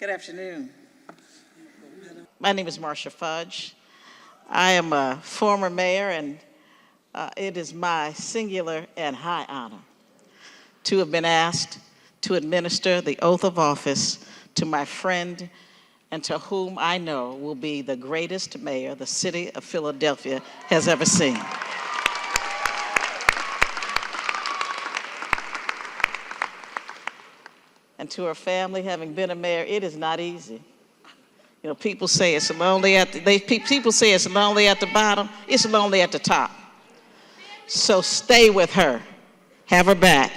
Good afternoon. My name is Marcia Fudge. I am a former mayor, and it is my singular and high honor to have been asked to administer the oath of office to my friend and to whom I know will be the greatest mayor the city of Philadelphia has ever seen. And to her family, having been a mayor, it is not easy. You know, people say it's lonely people say it's lonely at the bottom. It's lonely at the top. So stay with her. Have her back.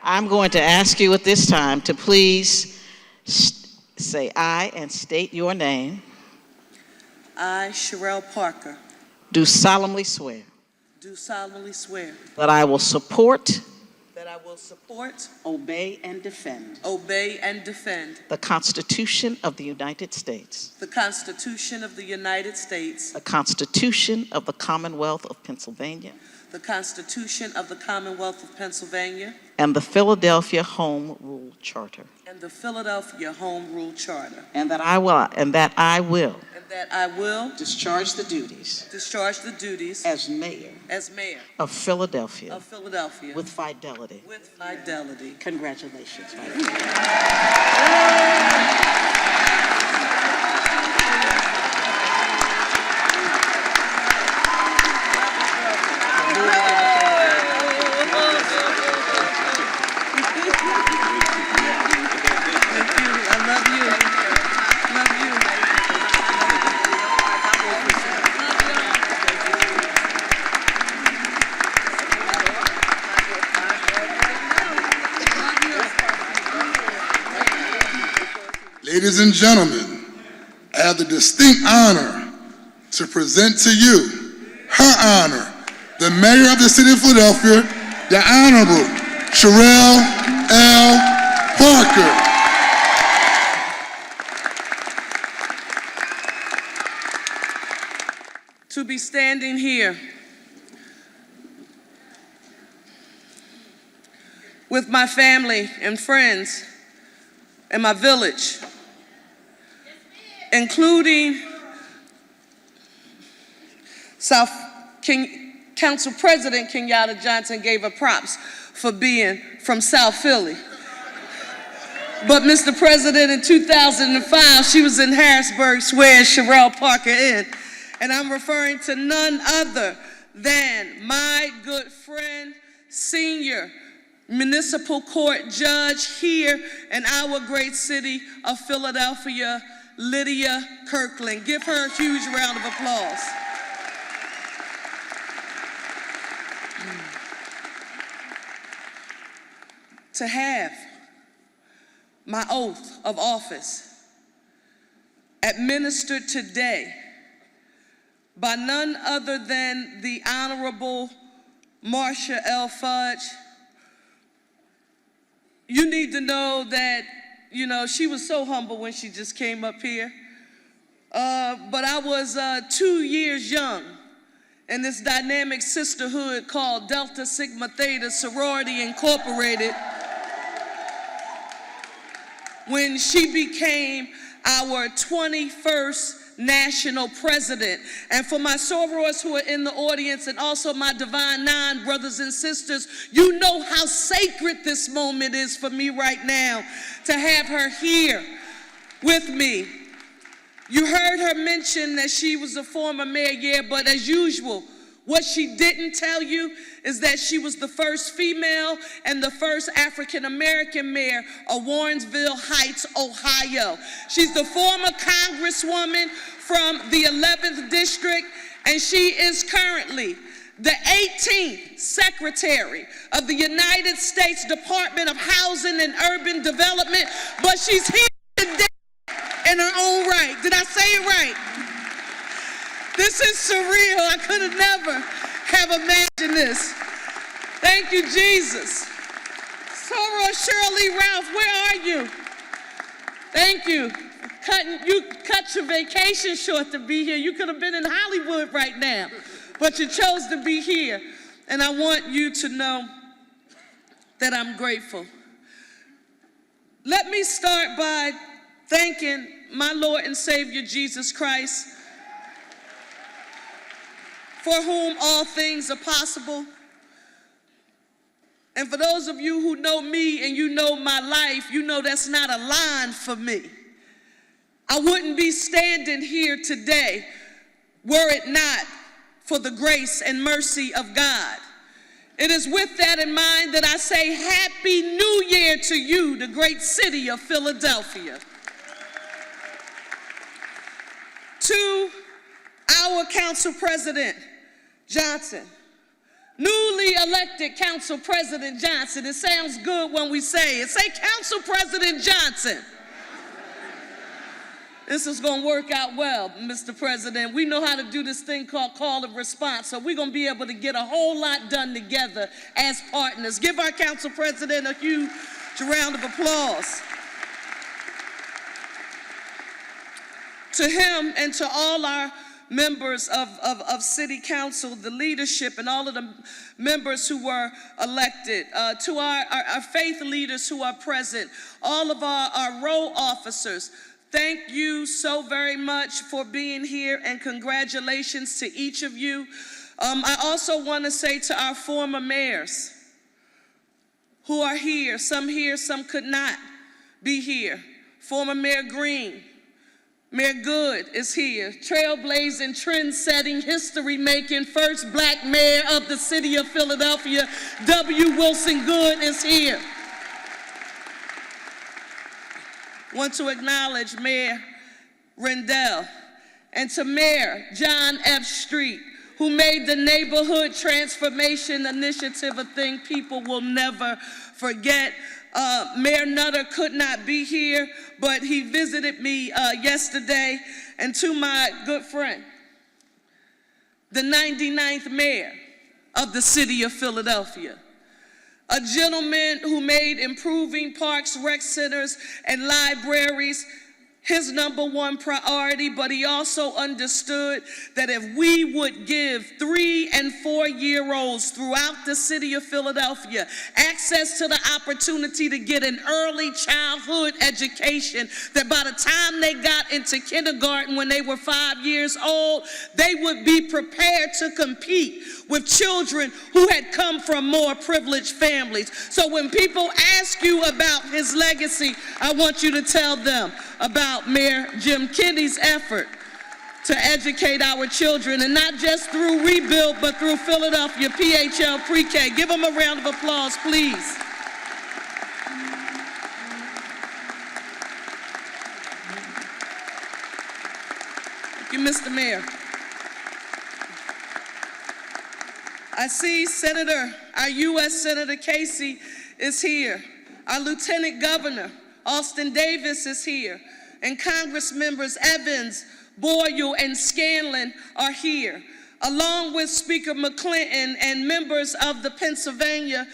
I'm going to ask you at this time to please say aye and state your name. I, Cherelle Parker, Do solemnly swear do solemnly swear that I will support, that I will support, obey, and defend obey, and defend the Constitution of the United States, the Constitution of the United States, the Constitution of the Commonwealth of Pennsylvania, the Constitution of the Commonwealth of Pennsylvania, and the Philadelphia Home Rule Charter, and the Philadelphia Home Rule Charter, and that I will and that I will discharge the duties discharge the duties as mayor as mayor of Philadelphia of Philadelphia with fidelity. with fidelity. Congratulations. Ladies and gentlemen, I have the distinct honor to present to you her honor, the mayor of the city of Philadelphia, the Honorable Cherelle L. Parker. To be standing here with my family and friends and my village, including Council President Kenyatta Johnson gave her props for being from South Philly. But Mr. President, in 2005, she was in Harrisburg swearing Cherelle Parker in. And I'm referring to none other than my good friend, senior municipal court judge here in our great city of Philadelphia, Lydia Kirkland. Give her a huge round of applause. To have my oath of office administered today by none other than the Honorable Mayor L. Fudge. You need to know that, she was so humble when she just came up here. But I was 2 years young in this dynamic sisterhood called Delta Sigma Theta Sorority Incorporated when she became our 21st national president. And for my sorors who are in the audience and also my Divine Nine brothers and sisters, you know how sacred this moment is for me right now to have her here with me. You heard her mention that she was a former mayor, but as usual, what she didn't tell you is that she was the first female and the first African-American mayor of Warrensville Heights, Ohio. She's the former congresswoman from the 11th district, and she is currently the 18th Secretary of the United States Department of Housing and Urban Development, but she's here today in her own right. Did I say it right? This is surreal. I could have never have imagined this. Thank you, Jesus. Soror Shirley Ralph, where are you? Thank you. You cut your vacation short to be here. You could have been in Hollywood right now, but you chose to be here. And I want you to know that I'm grateful. Let me start by thanking my Lord and Savior Jesus Christ, for whom all things are possible. And for those of you who know me and you know my life, you know that's not a line for me. I wouldn't be standing here today were it not for the grace and mercy of God. It is with that in mind that I say Happy New Year to you, the great city of Philadelphia. To our Council President Johnson, newly elected Council President Johnson. It sounds good when we say it. Say Council President Johnson. This is going to work out well, Mr. President. We know how to do this thing called call and response, so we're going to be able to get a whole lot done together as partners. Give our Council President a huge round of applause. To him and to all our members of City Council, the leadership, and all of the members who were elected, to our faith leaders who are present, all of our row officers, thank you so very much for being here, and congratulations to each of you. I also want to say to our former mayors who are here, some could not be here. Former Mayor Green, Mayor Good is here, trailblazing, trend-setting, history-making, first black mayor of the city of Philadelphia, W. Wilson Good is here. Want to acknowledge Mayor Rendell and to Mayor John F. Street, who made the Neighborhood Transformation Initiative a thing people will never forget. Mayor Nutter could not be here, but he visited me yesterday. And to my good friend, the 99th mayor of the city of Philadelphia, a gentleman who made improving parks, rec centers, and libraries his number one priority, but he also understood that if we would give 3- and 4-year-olds throughout the city of Philadelphia access to the opportunity to get an early childhood education, that by the time they got into kindergarten when they were 5 years old, they would be prepared to compete with children who had come from more privileged families. So when people ask you about his legacy, I want you to tell them about Mayor Jim Kenney's effort to educate our children, and not just through Rebuild, but through Philadelphia PHL Pre-K. Give them a round of applause, please. Thank you, Mr. Mayor. I see our U.S. Senator Casey is here. Our Lieutenant Governor, Austin Davis, is here. And Congress members Evans, Boyle, and Scanlon are here, along with Speaker McClinton, and members of the Pennsylvania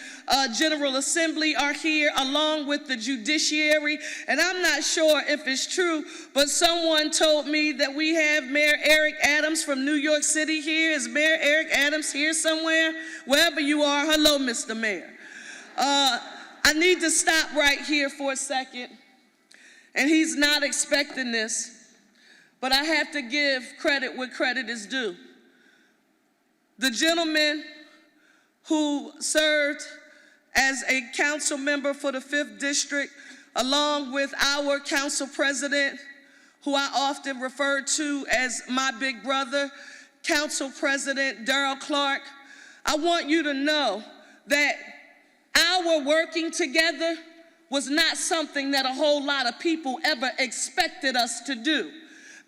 General Assembly are here, along with the judiciary. And I'm not sure if it's true, but someone told me that we have Mayor Eric Adams from New York City here. Is Mayor Eric Adams here somewhere? Wherever you are, hello, Mr. Mayor. I need to stop right here for a second. And he's not expecting this, but I have to give credit where credit is due. The gentleman who served as a council member for the 5th District, along with our council president, who I often refer to as my big brother, Council President Darrell Clark, I want you to know that our working together was not something that a whole lot of people ever expected us to do.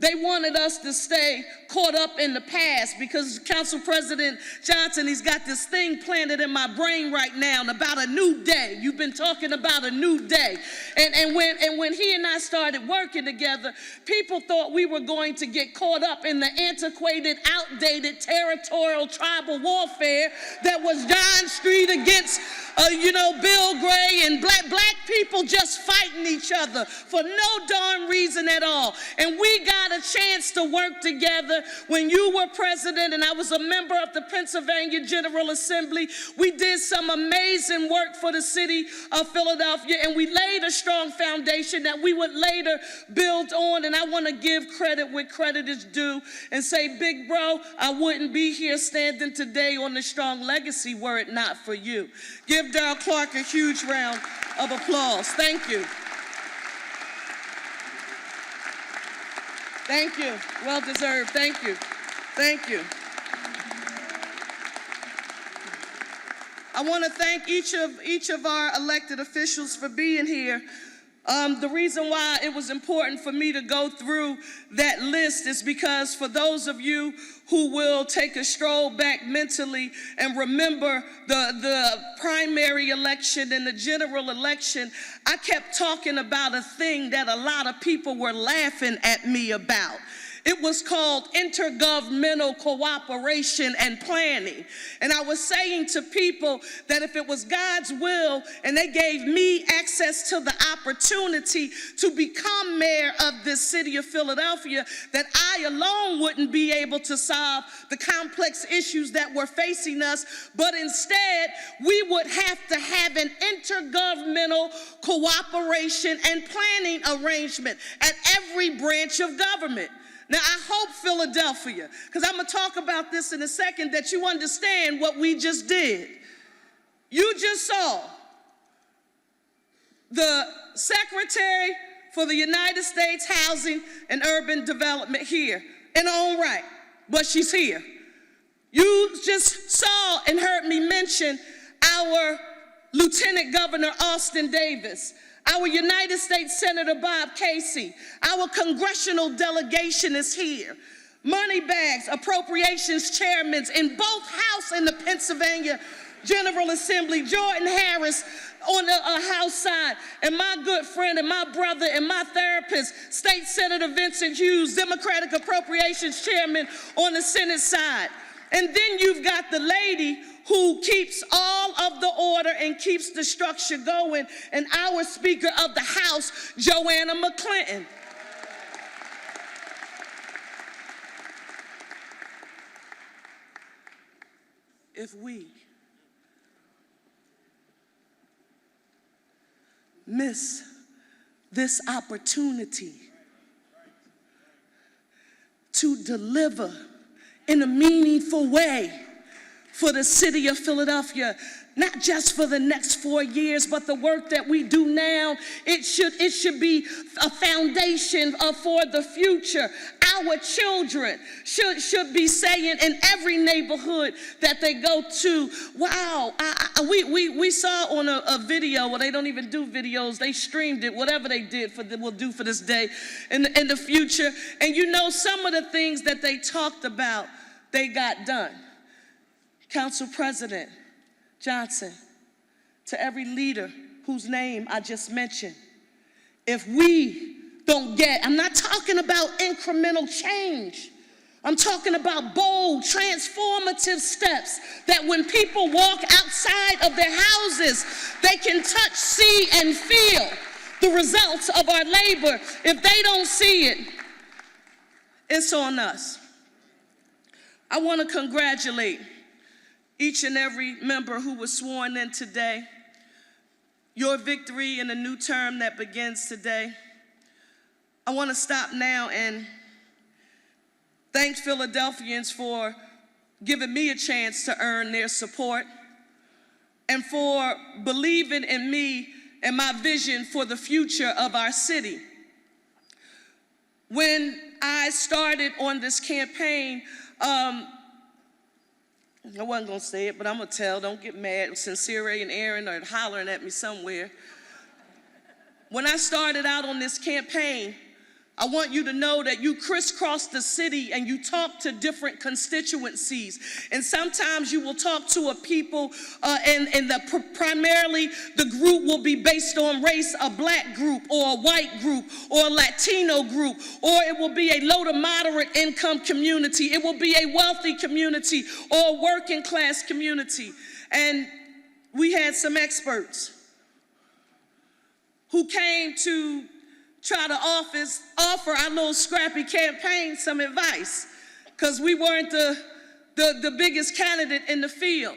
They wanted us to stay caught up in the past, because Council President Johnson, he's got this thing planted in my brain right now about a new day. You've been talking about a new day. And when he and I started working together, people thought we were going to get caught up in the antiquated, outdated, territorial, tribal warfare that was John Street against Bill Gray, and black people just fighting each other for no darn reason at all. And we got got a chance to work together when you were president and I was a member of the Pennsylvania General Assembly. We did some amazing work for the city of Philadelphia, and we laid a strong foundation that we would later build on. And I want to give credit where credit is due and say, big bro, I wouldn't be here standing today on the strong legacy were it not for you. Give Darrell Clark a huge round of applause. Thank you. Thank you. Well deserved. Thank you. Thank you. I want to thank each of our elected officials for being here. The reason why it was important for me to go through that list is because for those of you who will take a stroll back mentally and remember the primary election and the general election, I kept talking about a thing that a lot of people were laughing at me about. It was called intergovernmental cooperation and planning. And I was saying to people that if it was God's will and they gave me access to the opportunity to become mayor of this city of Philadelphia, that I alone wouldn't be able to solve the complex issues that were facing us, but instead we would have to have an intergovernmental cooperation and planning arrangement at every branch of government. Now, I hope Philadelphia, because I'm going to talk about this in a second, that you understand what we just did. You just saw the Secretary for the United States Housing and Urban Development here in her own right, but she's here. You just saw and heard me mention our Lieutenant Governor Austin Davis, our United States Senator Bob Casey, our congressional delegation is here. Money bags, appropriations chairmen in both House and the Pennsylvania General Assembly, Jordan Harris on the House side, and my good friend and my brother and my therapist, State Senator Vincent Hughes, Democratic Appropriations Chairman on the Senate side. And then you've got the lady who keeps all of the order and keeps the structure going, and our Speaker of the House, Joanna McClinton. If we miss this opportunity to deliver in a meaningful way for the city of Philadelphia, not just for the next 4 years, but the work that we do now, it should be a foundation for the future. Our children should be saying in every neighborhood that they go to, wow, we saw on a video, well, they don't even do videos, they streamed it, whatever they did will do for this day in the future. And you know, some of the things that they talked about, they got done. Council President Johnson, to every leader whose name I just mentioned, if we don't get, I'm not talking about incremental change. I'm talking about bold, transformative steps that when people walk outside of their houses, they can touch, see, and feel the results of our labor. If they don't see it, it's on us. I want to congratulate each and every member who was sworn in today. Your victory in a new term that begins today. I want to stop now and thank Philadelphians for giving me a chance to earn their support and for believing in me and my vision for the future of our city. When I started on this campaign, I wasn't going to say it, but I'm going to tell. Don't get mad. Sincere and Aaron are hollering at me somewhere. When I started out on this campaign, I want you to know that you crisscross the city and you talk to different constituencies. And sometimes you will talk to a people and primarily the group will be based on race, a black group or a white group or a Latino group, or it will be a low to moderate income community. It will be a wealthy community or a working class community. And we had some experts who came to try to offer our little scrappy campaign some advice, because we weren't the biggest candidate in the field.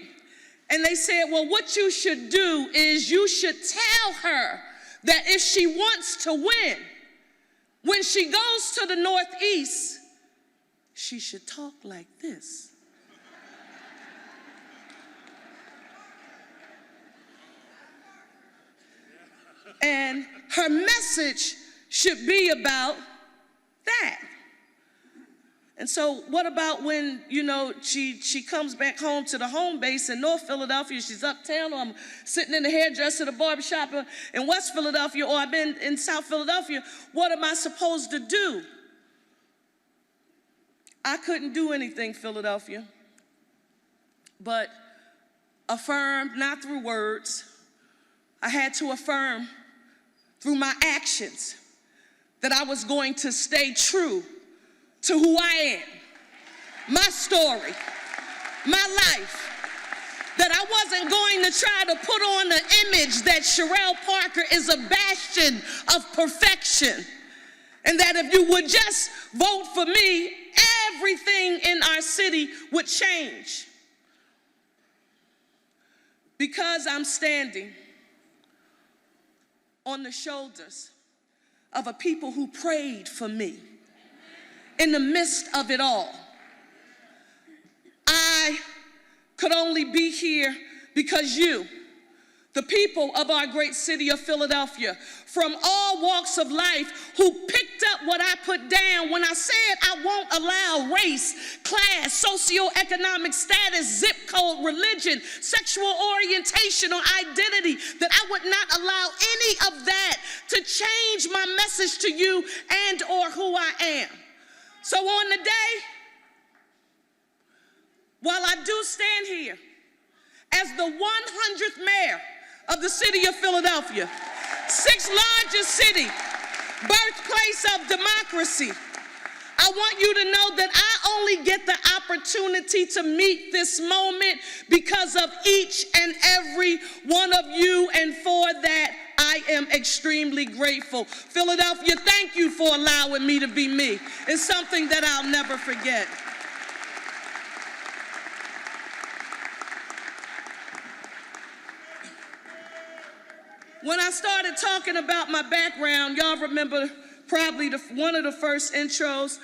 And they said, well, what you should do is you should tell her that if she wants to win, when she goes to the Northeast, she should talk like this. And her message should be about that. And so what about when, she comes back home to the home base in North Philadelphia, she's uptown, or I'm sitting in the hairdresser, the barbershop in West Philadelphia, or I've been in South Philadelphia, what am I supposed to do? I couldn't do anything, Philadelphia, but affirm, not through words. I had to affirm through my actions that I was going to stay true to who I am, my story, my life, that I wasn't going to try to put on the image that Cherelle Parker is a bastion of perfection, and that if you would just vote for me, everything in our city would change. Because I'm standing on the shoulders of a people who prayed for me in the midst of it all. I could only be here because you, the people of our great city of Philadelphia, from all walks of life, who picked up what I put down when I said I won't allow race, class, socioeconomic status, zip code, religion, sexual orientation, or identity, that I would not allow any of that to change my message to you and or who I am. So on the day, while I do stand here as the 100th mayor of the city of Philadelphia, 6th largest city, birthplace of democracy, I want you to know that I only get the opportunity to meet this moment because of each and every one of you, and for that, I am extremely grateful. Philadelphia, thank you for allowing me to be me. It's something that I'll never forget. When I started talking about my background, y'all remember probably one of the first intros,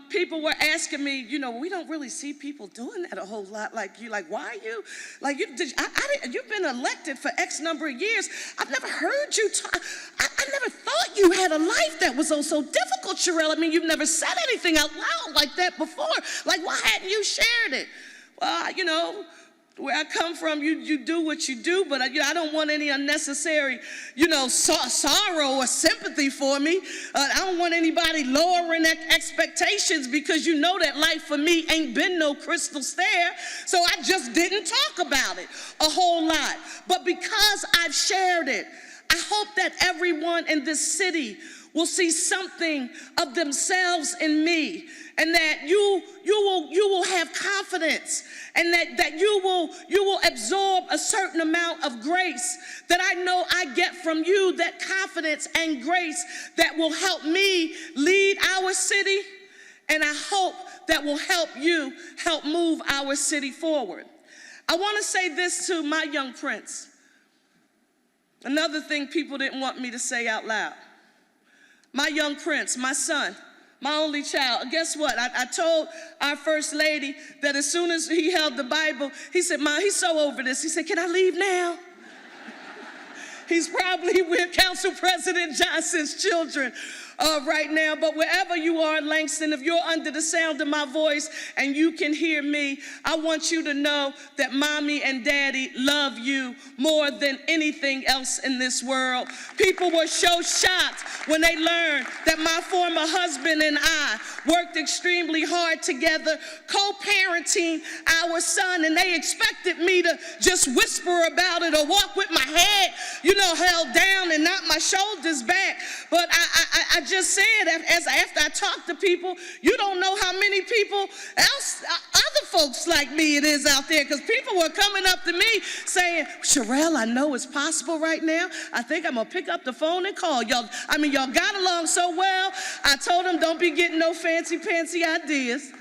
people were asking me, we don't really see people doing that a whole lot. Like, why are you? Like, you've been elected for X number of years. I've never heard you talk. I never thought you had a life that was so difficult, Cherelle. I mean, you've never said anything out loud like that before. Like, why hadn't you shared it? Well, where I come from, you do what you do, but I don't want any unnecessary, sorrow or sympathy for me. I don't want anybody lowering expectations, because you know that life for me ain't been no crystal stair, so I just didn't talk about it a whole lot. But because I've shared it, I hope that everyone in this city will see something of themselves in me, and that you will have confidence, and that you will absorb a certain amount of grace that I know I get from you, that confidence and grace that will help me lead our city, and I hope that will help you help move our city forward. I want to say this to my young prince. Another thing people didn't want me to say out loud. My young prince, my son, my only child. Guess what? I told our first lady that as soon as he held the Bible, he said, Mom, he's so over this. He said, can I leave now? He's probably with Council President Johnson's children right now. But wherever you are, Langston, if you're under the sound of my voice and you can hear me, I want you to know that Mommy and Daddy love you more than anything else in this world. People were so shocked when they learned that my former husband and I worked extremely hard together, co-parenting our son, and they expected me to just whisper about it or walk with my head, held down and not my shoulders back. But I just said, after I talked to people, you don't know how many people else, other folks like me it is out there, because people were coming up to me saying, Cherelle, I know it's possible right now. I think I'm going to pick up the phone and call y'all. I mean, y'all got along so well. I told them, don't be getting no fancy ideas.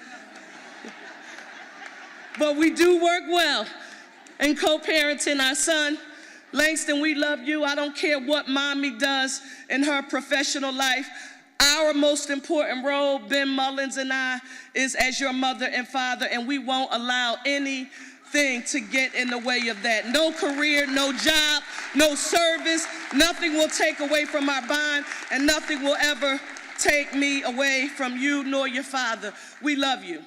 But we do work well in co-parenting our son. Langston, we love you. I don't care what mommy does in her professional life. Our most important role, Ben Mullins and I, is as your mother and father, and we won't allow anything to get in the way of that. No career, no job, no service, nothing will take away from our bond, and nothing will ever take me away from you nor your father. We love you.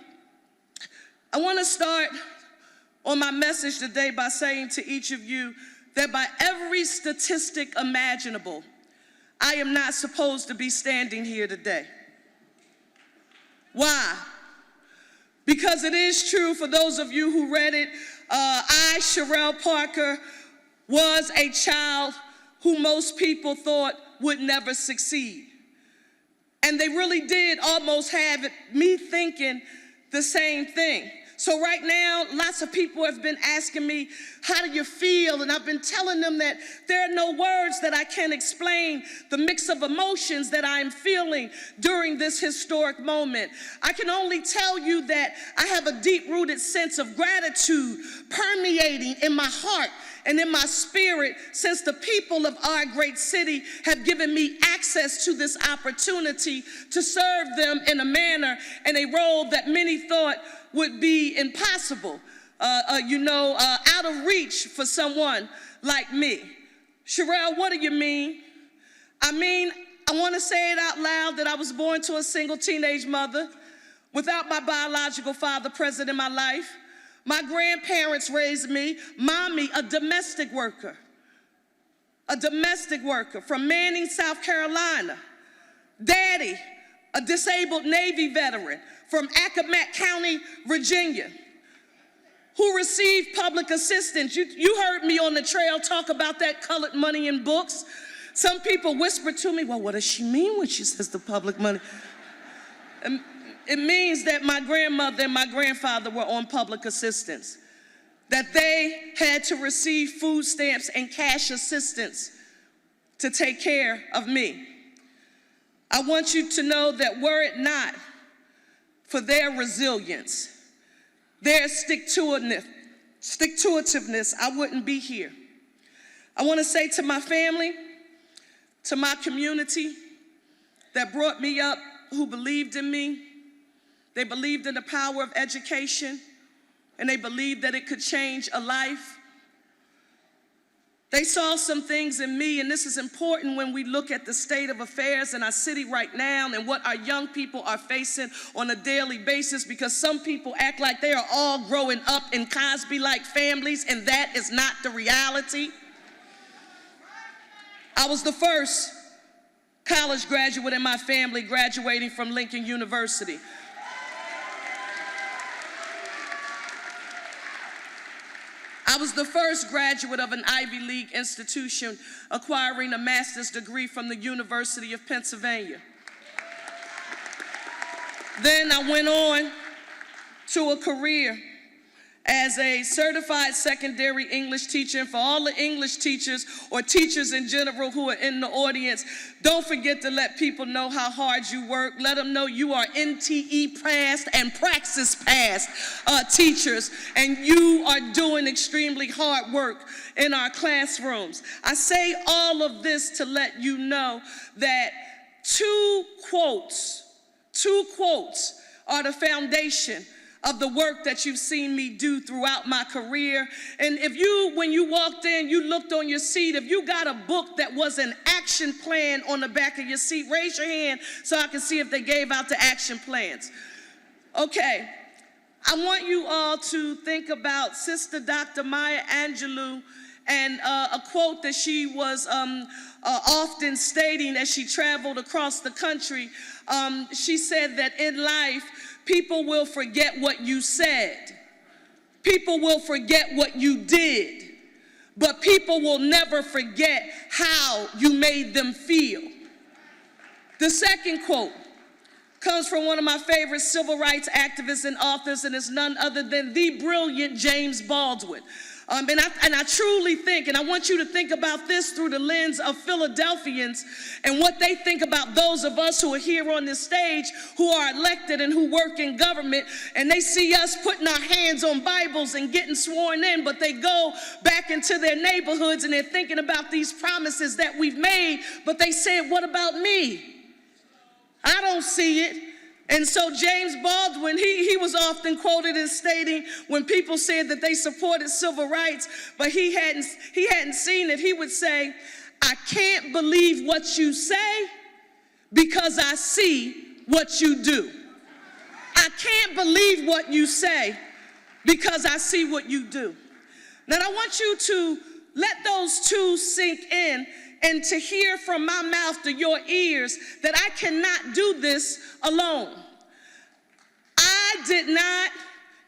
I want to start on my message today by saying to each of you that by every statistic imaginable, I am not supposed to be standing here today. Why? Because it is true, for those of you who read it, I, Cherelle Parker, was a child who most people thought would never succeed. And they really did almost have me thinking the same thing. So right now, lots of people have been asking me, how do you feel? And I've been telling them that there are no words that I can explain the mix of emotions that I'm feeling during this historic moment. I can only tell you that I have a deep-rooted sense of gratitude permeating in my heart and in my spirit, since the people of our great city have given me access to this opportunity to serve them in a manner and a role that many thought would be impossible, out of reach for someone like me. Cherelle, what do you mean? I mean, I want to say it out loud that I was born to a single teenage mother without my biological father present in my life. My grandparents raised me, mommy, a domestic worker from Manning, South Carolina. Daddy, a disabled Navy veteran from Accomack County, Virginia, who received public assistance. You heard me on the trail talk about that colored money in books. Some people whispered to me, well, what does she mean when she says the public money? It means that my grandmother and my grandfather were on public assistance, that they had to receive food stamps and cash assistance to take care of me. I want you to know that were it not for their resilience, their stick-to-itiveness, I wouldn't be here. I want to say to my family, to my community that brought me up, who believed in me, they believed in the power of education, and they believed that it could change a life. They saw some things in me, and this is important when we look at the state of affairs in our city right now and what our young people are facing on a daily basis, because some people act like they are all growing up in Cosby-like families, and that is not the reality. I was the first college graduate in my family graduating from Lincoln University. I was the first graduate of an Ivy League institution acquiring a master's degree from the University of Pennsylvania. Then I went on to a career as a certified secondary English teacher. And for all the English teachers or teachers in general who are in the audience, don't forget to let people know how hard you work. Let them know you are NTE passed and Praxis passed teachers, and you are doing extremely hard work in our classrooms. I say all of this to let you know that two quotes are the foundation of the work that you've seen me do throughout my career. And if you, when you walked in, you looked on your seat, if you got a book that was an action plan on the back of your seat, raise your hand so I can see if they gave out the action plans. Okay, I want you all to think about Sister Dr. Maya Angelou and a quote that she was often stating as she traveled across the country. She said that in life, people will forget what you said. People will forget what you did. But people will never forget how you made them feel. The second quote comes from one of my favorite civil rights activists and authors, and it's none other than the brilliant James Baldwin. And I truly think, and I want you to think about this through the lens of Philadelphians and what they think about those of us who are here on this stage who are elected and who work in government, and they see us putting our hands on Bibles and getting sworn in, but they go back into their neighborhoods and they're thinking about these promises that we've made, but they said, what about me? I don't see it. And so James Baldwin, he was often quoted as stating when people said that they supported civil rights, but he hadn't seen it, he would say, I can't believe what you say because I see what you do. I can't believe what you say because I see what you do. Now I want you to let those two sink in and to hear from my mouth to your ears that I cannot do this alone. I did not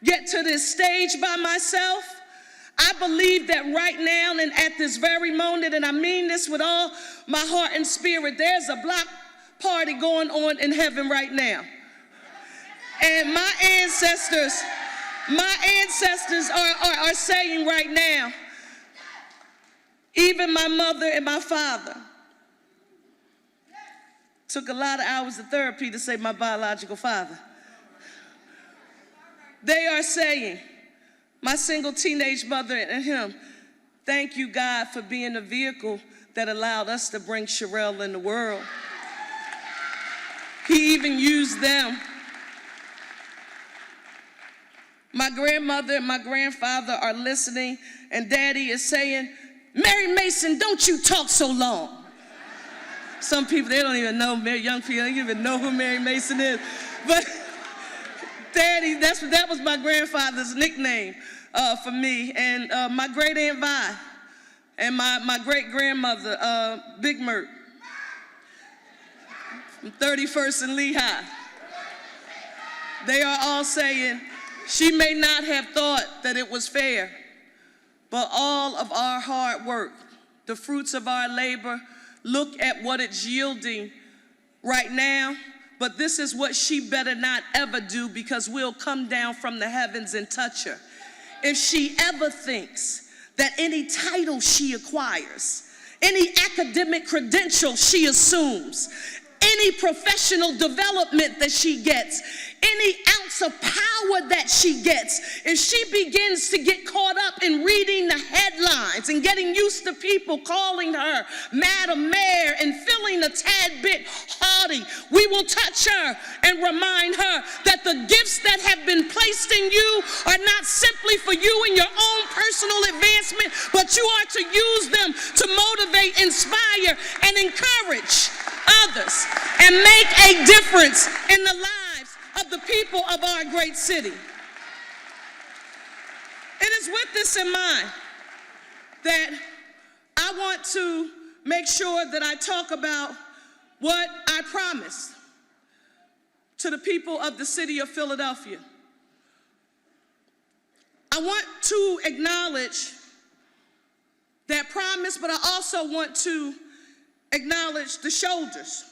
get to this stage by myself. I believe that right now and at this very moment, and I mean this with all my heart and spirit, there's a block party going on in heaven right now. And my ancestors are saying right now, even my mother and my father, took a lot of hours of therapy to say my biological father. They are saying, my single teenage mother and him, thank you, God, for being the vehicle that allowed us to bring Cherelle in the world. He even used them. My grandmother and my grandfather are listening, and Daddy is saying, Mary Mason, don't you talk so long. Some people, they don't even know, young people, they don't even know who Mary Mason is. But Daddy, that was my grandfather's nickname for me. And my great Aunt Vi and my great grandmother, Big Mert, from 31st and Lehigh. They are all saying, she may not have thought that it was fair, but all of our hard work, the fruits of our labor, look at what it's yielding right now. But this is what she better not ever do, because we'll come down from the heavens and touch her. If she ever thinks that any title she acquires, any academic credential she assumes, any professional development that she gets, any ounce of power that she gets, if she begins to get caught up in reading the headlines and getting used to people calling her Madam Mayor and feeling a tad bit haughty, we will touch her and remind her that the gifts that have been placed in you are not simply for you and your own personal advancement, but you are to use them to motivate, inspire, and encourage others and make a difference in the lives of the people of our great city. It is with this in mind that I want to make sure that I talk about what I promised to the people of the city of Philadelphia. I want to acknowledge that promise, but I also want to acknowledge the shoulders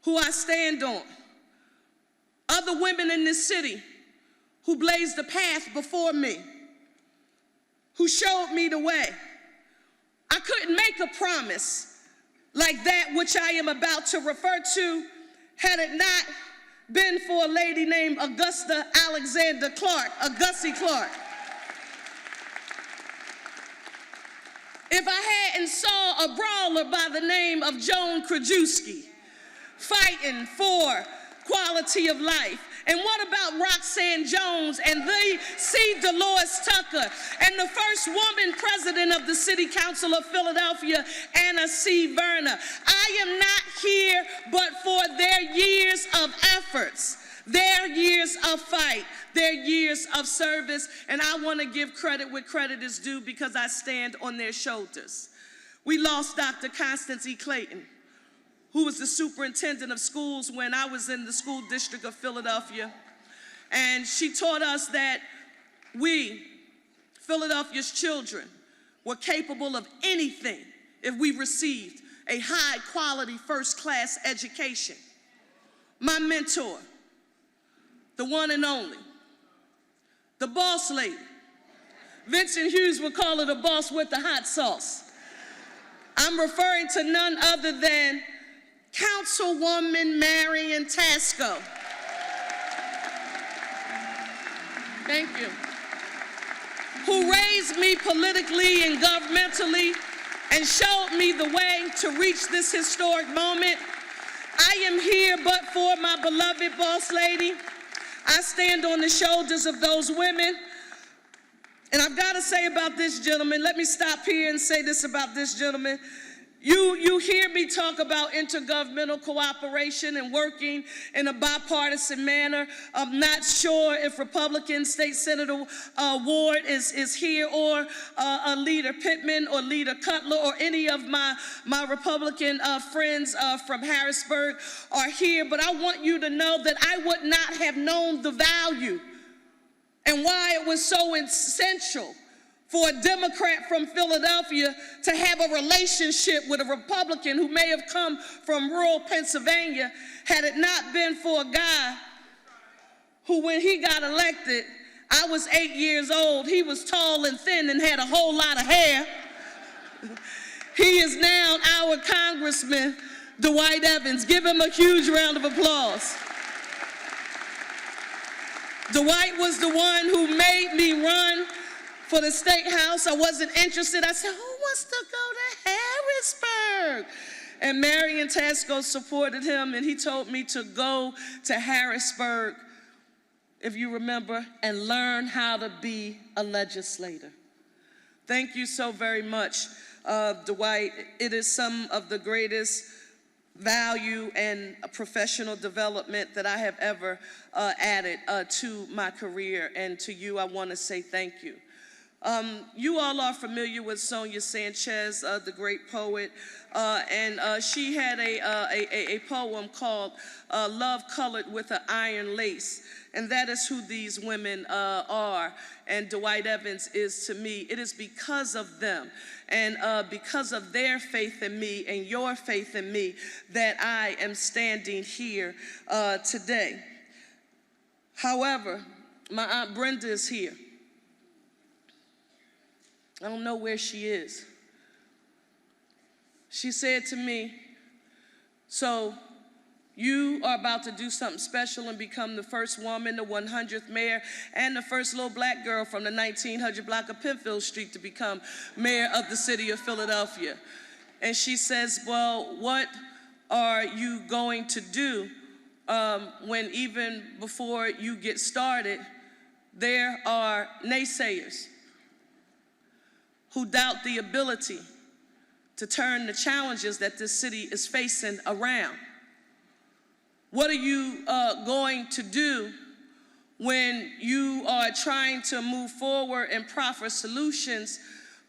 who I stand on. Other women in this city who blazed the path before me, who showed me the way. I couldn't make a promise like that which I am about to refer to had it not been for a lady named Augusta Alexander Clark, Augustie Clark. If I hadn't saw a brawler by the name of Joan Krajewski fighting for quality of life, and what about Roxanne Jones and the C. Dolores Tucker and the first woman president of the City Council of Philadelphia, Anna C. Verna? I am not here but for their years of efforts, their years of fight, their years of service, and I want to give credit where credit is due because I stand on their shoulders. We lost Dr. Constance E. Clayton, who was the superintendent of schools when I was in the school district of Philadelphia. And she taught us that we, Philadelphia's children, were capable of anything if we received a high-quality, first-class education. My mentor, the one and only, the boss lady. Vincent Hughes would call her the boss with the hot sauce. I'm referring to none other than Councilwoman Marion Tasco. Thank you. Who raised me politically and governmentally and showed me the way to reach this historic moment. I am here but for my beloved boss lady. I stand on the shoulders of those women. And I've got to say about this gentleman, let me stop here and say this about this gentleman. You hear me talk about intergovernmental cooperation and working in a bipartisan manner. I'm not sure if Republican State Senator Ward is here, or Leader Pittman or Leader Cutler or any of my Republican friends from Harrisburg are here. But I want you to know that I would not have known the value and why it was so essential for a Democrat from Philadelphia to have a relationship with a Republican who may have come from rural Pennsylvania, had it not been for a guy who, when he got elected, I was 8 years old. He was tall and thin and had a whole lot of hair. He is now our Congressman, Dwight Evans. Give him a huge round of applause. Dwight was the one who made me run for the State House. I wasn't interested. I said, who wants to go to Harrisburg? And Marion Tasco supported him, and he told me to go to Harrisburg, if you remember, and learn how to be a legislator. Thank you so very much, Dwight. It is some of the greatest value and professional development that I have ever added to my career, and to you, I want to say thank you. You all are familiar with Sonia Sanchez, the great poet, and she had a poem called Love Colored with an Iron Lace, and that is who these women are, and Dwight Evans is to me. It is because of them and because of their faith in me and your faith in me that I am standing here today. However, my Aunt Brenda is here. I don't know where she is. She said to me, so you are about to do something special and become the first woman, the 100th mayor, and the first little black girl from the 1900 block of Penfield Street to become mayor of the city of Philadelphia. And she says, well, what are you going to do when even before you get started, there are naysayers who doubt the ability to turn the challenges that this city is facing around? What are you going to do when you are trying to move forward and proffer solutions,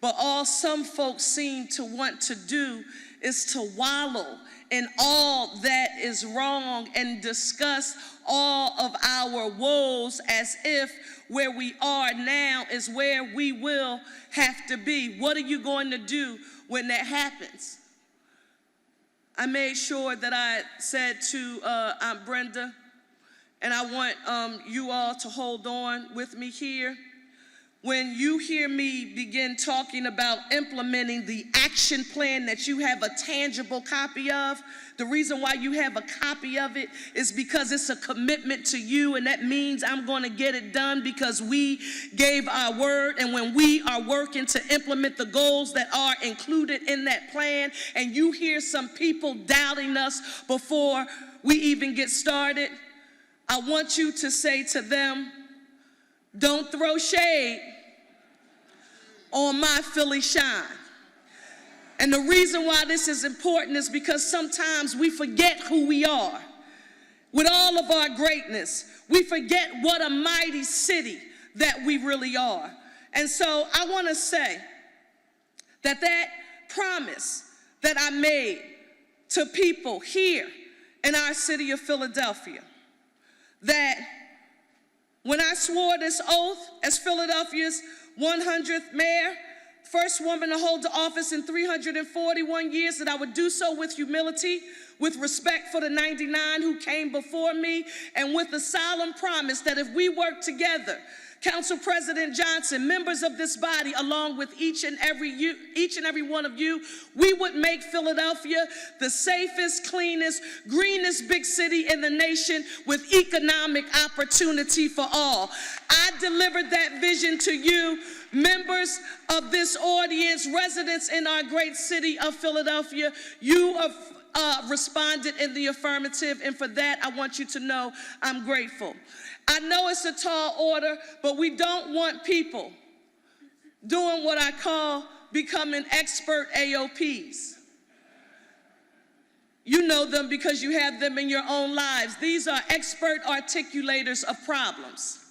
but all some folks seem to want to do is to wallow in all that is wrong and discuss all of our woes as if where we are now is where we will have to be? What are you going to do when that happens? I made sure that I said to Aunt Brenda, and I want you all to hold on with me here. When you hear me begin talking about implementing the action plan that you have a tangible copy of, the reason why you have a copy of it is because it's a commitment to you, and that means I'm going to get it done because we gave our word. And when we are working to implement the goals that are included in that plan, and you hear some people doubting us before we even get started, I want you to say to them, don't throw shade on my Philly shine. And the reason why this is important is because sometimes we forget who we are. With all of our greatness, we forget what a mighty city that we really are. And so I want to say that that promise that I made to people here in our city of Philadelphia, that when I swore this oath as Philadelphia's 100th mayor, first woman to hold the office in 341 years, that I would do so with humility, with respect for the 99 who came before me, and with a solemn promise that if we work together, Council President Johnson, members of this body, along with each and every one of you, we would make Philadelphia the safest, cleanest, greenest big city in the nation with economic opportunity for all. I delivered that vision to you, members of this audience, residents in our great city of Philadelphia. You have responded in the affirmative, and for that, I want you to know I'm grateful. I know it's a tall order, but we don't want people doing what I call becoming expert AOPs. You know them because you have them in your own lives. These are expert articulators of problems.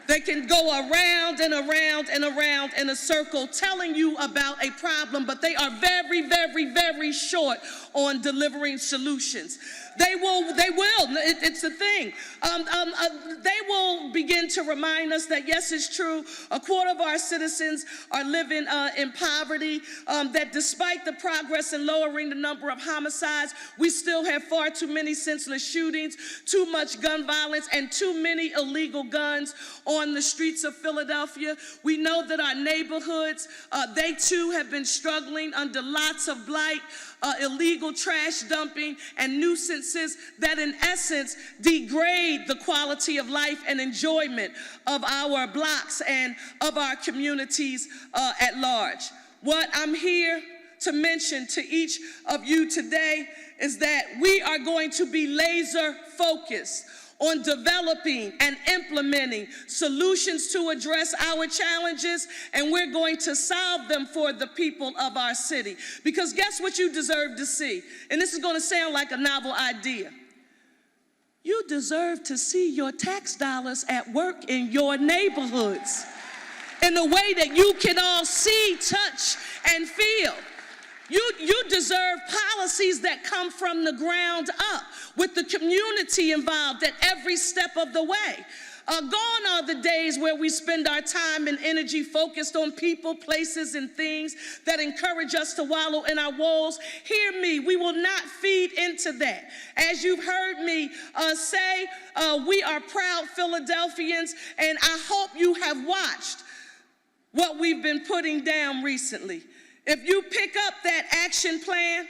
They can go around and around and around in a circle telling you about a problem, but they are very, very, very short on delivering solutions. They will, it's a thing. They will begin to remind us that, yes, it's true, a quarter of our citizens are living in poverty, that despite the progress in lowering the number of homicides, we still have far too many senseless shootings, too much gun violence, and too many illegal guns on the streets of Philadelphia. We know that our neighborhoods, they too have been struggling under lots of blight, illegal trash dumping, and nuisances that in essence degrade the quality of life and enjoyment of our blocks and of our communities at large. What I'm here to mention to each of you today is that we are going to be laser focused on developing and implementing solutions to address our challenges, and we're going to solve them for the people of our city. Because guess what you deserve to see? And this is going to sound like a novel idea. You deserve to see your tax dollars at work in your neighborhoods in a way that you can all see, touch, and feel. You deserve policies that come from the ground up with the community involved at every step of the way. Gone are the days where we spend our time and energy focused on people, places, and things that encourage us to wallow in our woes. Hear me, we will not feed into that. As you've heard me say, we are proud Philadelphians, and I hope you have watched what we've been putting down recently. If you pick up that action plan,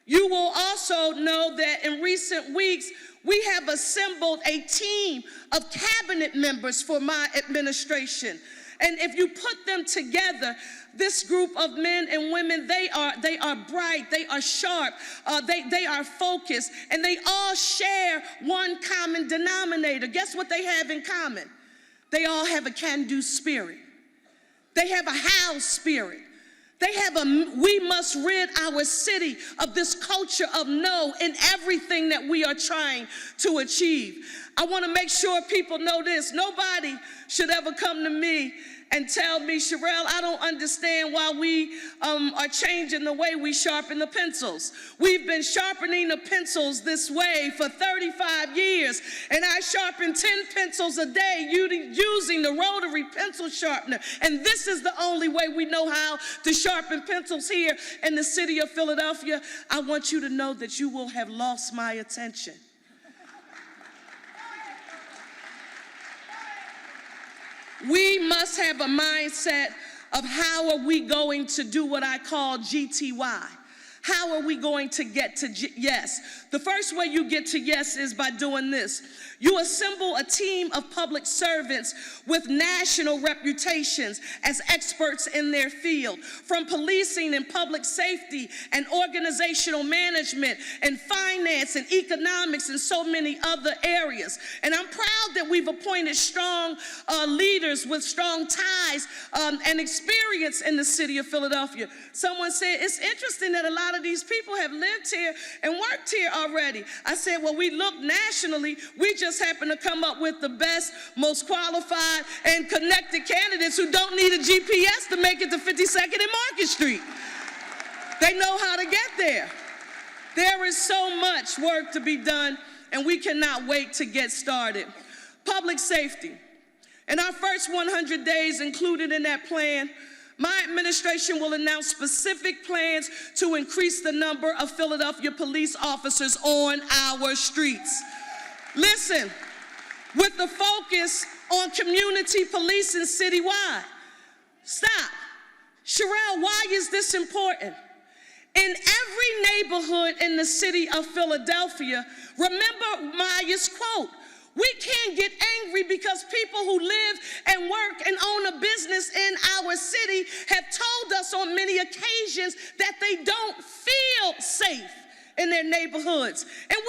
you will also know that in recent weeks, we have assembled a team of cabinet members for my administration. And if you put them together, this group of men and women, they are bright, they are sharp, they are focused, and they all share one common denominator. Guess what they have in common? They all have a can-do spirit. They have a how spirit. They have we must rid our city of this culture of no in everything that we are trying to achieve. I want to make sure people know this. Nobody should ever come to me and tell me, Cherelle, I don't understand why we are changing the way we sharpen the pencils. We've been sharpening the pencils this way for 35 years, and I sharpen 10 pencils a day using the rotary pencil sharpener. And this is the only way we know how to sharpen pencils here in the city of Philadelphia. I want you to know that you will have lost my attention. We must have a mindset of how are we going to do what I call GTY. How are we going to get to yes? The first way you get to yes is by doing this. You assemble a team of public servants with national reputations as experts in their field, from policing and public safety and organizational management and finance and economics and so many other areas. And I'm proud that we've appointed strong leaders with strong ties and experience in the city of Philadelphia. Someone said, it's interesting that a lot of these people have lived here and worked here already. I said, well, we look nationally, we just happen to come up with the best, most qualified, and connected candidates who don't need a GPS to make it to 52nd and Market Street. They know how to get there. There is so much work to be done, and we cannot wait to get started. Public safety. In our first 100 days included in that plan, my administration will announce specific plans to increase the number of Philadelphia police officers on our streets. Listen, with the focus on community policing citywide. Stop. Cherelle, why is this important? In every neighborhood in the city of Philadelphia, remember Maya's quote, we can't get angry because people who live and work and own a business in our city have told us on many occasions that they don't feel safe in their neighborhoods. And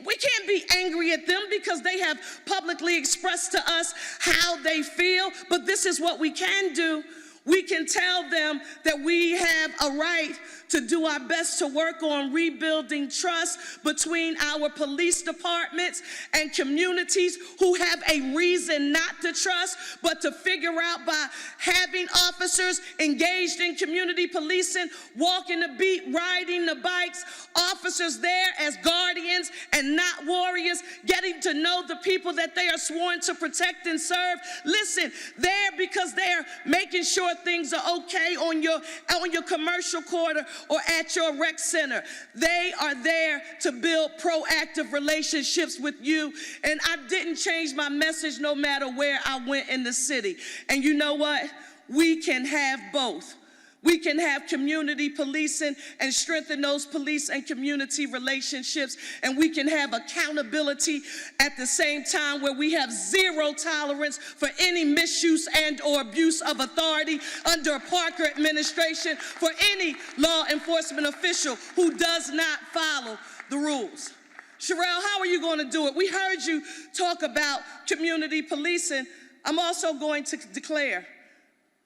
we can't be angry at them because they have publicly expressed to us how they feel, but this is what we can do. We can tell them that we have a right to do our best to work on rebuilding trust between our police departments and communities who have a reason not to trust, but to figure out by having officers engaged in community policing, walking the beat, riding the bikes, officers there as guardians and not warriors, getting to know the people that they are sworn to protect and serve. Listen, there because they're making sure things are okay on your commercial quarter or at your rec center. They are there to build proactive relationships with you. And I didn't change my message no matter where I went in the city. And you know what? We can have both. We can have community policing and strengthen those police and community relationships, and we can have accountability at the same time where we have zero tolerance for any misuse and or abuse of authority under a Parker administration for any law enforcement official who does not follow the rules. Cherelle, how are you going to do it? We heard you talk about community policing. I'm also going to declare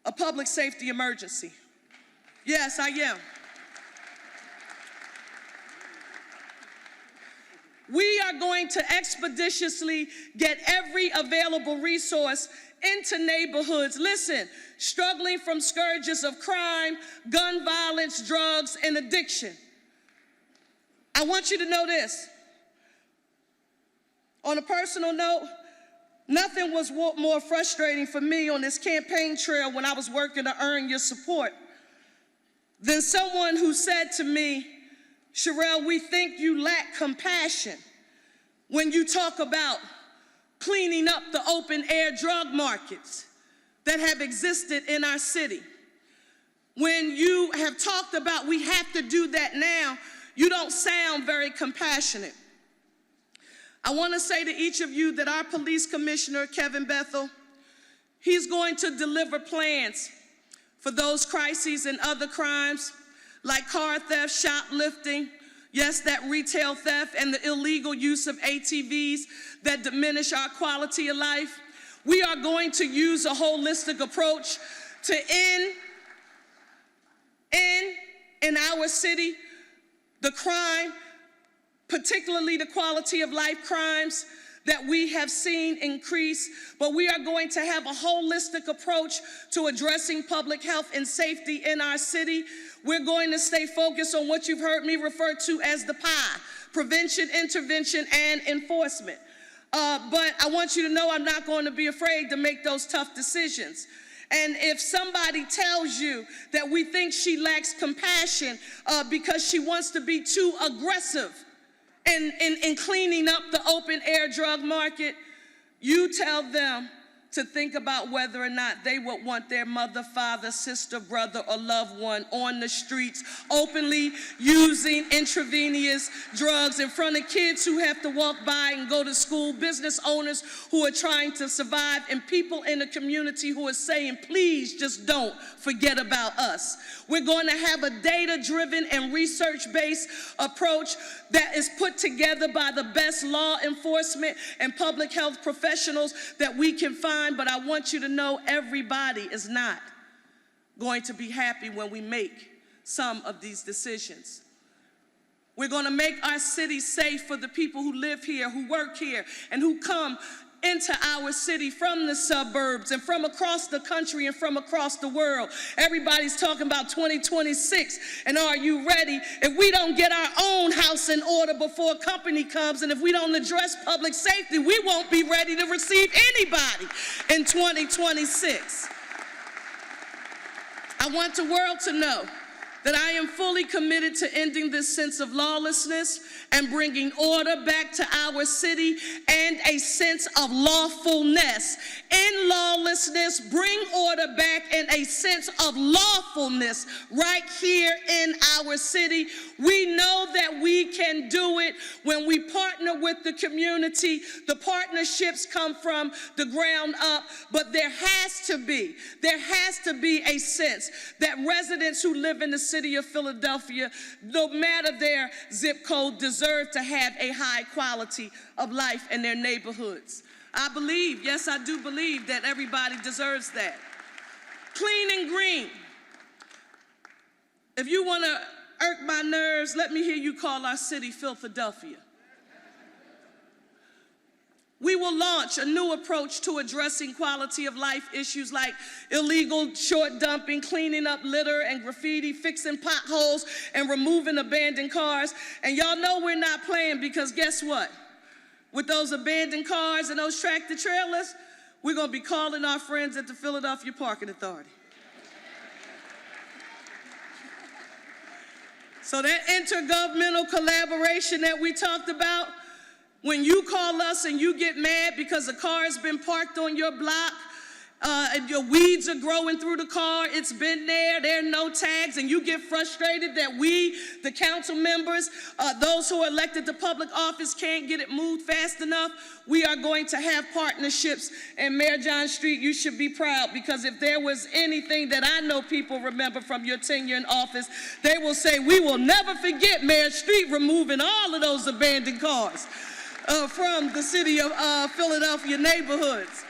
a public safety emergency. Yes, I am. We are going to expeditiously get every available resource into neighborhoods, listen, struggling from scourges of crime, gun violence, drugs, and addiction. I want you to know this. On a personal note, nothing was more frustrating for me on this campaign trail when I was working to earn your support than someone who said to me, Cherelle, we think you lack compassion when you talk about cleaning up the open air drug markets that have existed in our city. When you have talked about we have to do that now, you don't sound very compassionate. I want to say to each of you that our police commissioner, Kevin Bethel, he's going to deliver plans for those crises and other crimes like car theft, shoplifting, yes, that retail theft and the illegal use of ATVs that diminish our quality of life. We are going to use a holistic approach to end in our city the crime, particularly the quality of life crimes that we have seen increase, but we are going to have a holistic approach to addressing public health and safety in our city. We're going to stay focused on what you've heard me refer to as the PIE, prevention, intervention, and enforcement. But I want you to know I'm not going to be afraid to make those tough decisions. And if somebody tells you that we think she lacks compassion because she wants to be too aggressive in cleaning up the open air drug market, you tell them to think about whether or not they would want their mother, father, sister, brother, or loved one on the streets openly using intravenous drugs in front of kids who have to walk by and go to school, business owners who are trying to survive, and people in the community who are saying, please just don't forget about us. We're going to have a data-driven and research-based approach that is put together by the best law enforcement and public health professionals that we can find, but I want you to know everybody is not going to be happy when we make some of these decisions. We're going to make our city safe for the people who live here, who work here, and who come into our city from the suburbs and from across the country and from across the world. Everybody's talking about 2026, and are you ready? If we don't get our own house in order before company comes, and if we don't address public safety, we won't be ready to receive anybody in 2026. I want the world to know that I am fully committed to ending this sense of lawlessness and bringing order back to our city and a sense of lawfulness. In lawlessness, bring order back and a sense of lawfulness right here in our city. We know that we can do it when we partner with the community. The partnerships come from the ground up, but there has to be a sense that residents who live in the city of Philadelphia, no matter their zip code, deserve to have a high quality of life in their neighborhoods. I believe, yes, I do believe that everybody deserves that. Clean and green. If you want to irk my nerves, let me hear you call our city Philadelphia. We will launch a new approach to addressing quality of life issues like illegal short dumping, cleaning up litter and graffiti, fixing potholes, and removing abandoned cars. And y'all know we're not playing, because guess what? With those abandoned cars and those tractor trailers, we're going to be calling our friends at the Philadelphia Parking Authority. So that intergovernmental collaboration that we talked about, when you call us and you get mad because a car has been parked on your block, and your weeds are growing through the car, it's been there are no tags, and you get frustrated that we, the council members, those who are elected to public office, can't get it moved fast enough, we are going to have partnerships. And Mayor John Street, you should be proud, because if there was anything that I know people remember from your tenure in office, they will say, we will never forget Mayor Street removing all of those abandoned cars from the city of Philadelphia neighborhoods.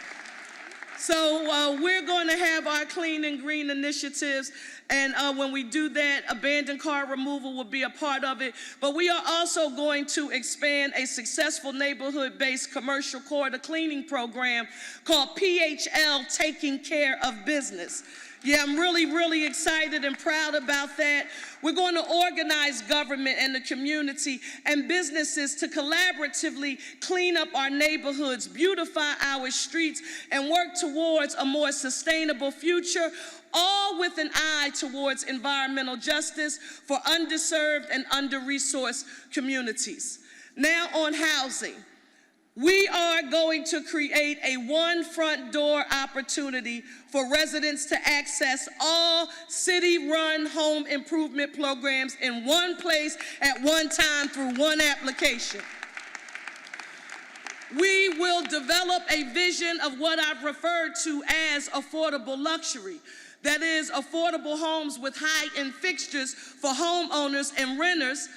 So we're going to have our clean and green initiatives, and when we do that, abandoned car removal will be a part of it. But we are also going to expand a successful neighborhood-based commercial corridor cleaning program called PHL, Taking Care of Business. Yeah, I'm really, really excited and proud about that. We're going to organize government and the community and businesses to collaboratively clean up our neighborhoods, beautify our streets, and work towards a more sustainable future, all with an eye towards environmental justice for underserved and under-resourced communities. Now on housing. We are going to create a one front door opportunity for residents to access all city-run home improvement programs in one place at one time through one application. We will develop a vision of what I've referred to as affordable luxury. That is, affordable homes with high-end fixtures for homeowners and renters.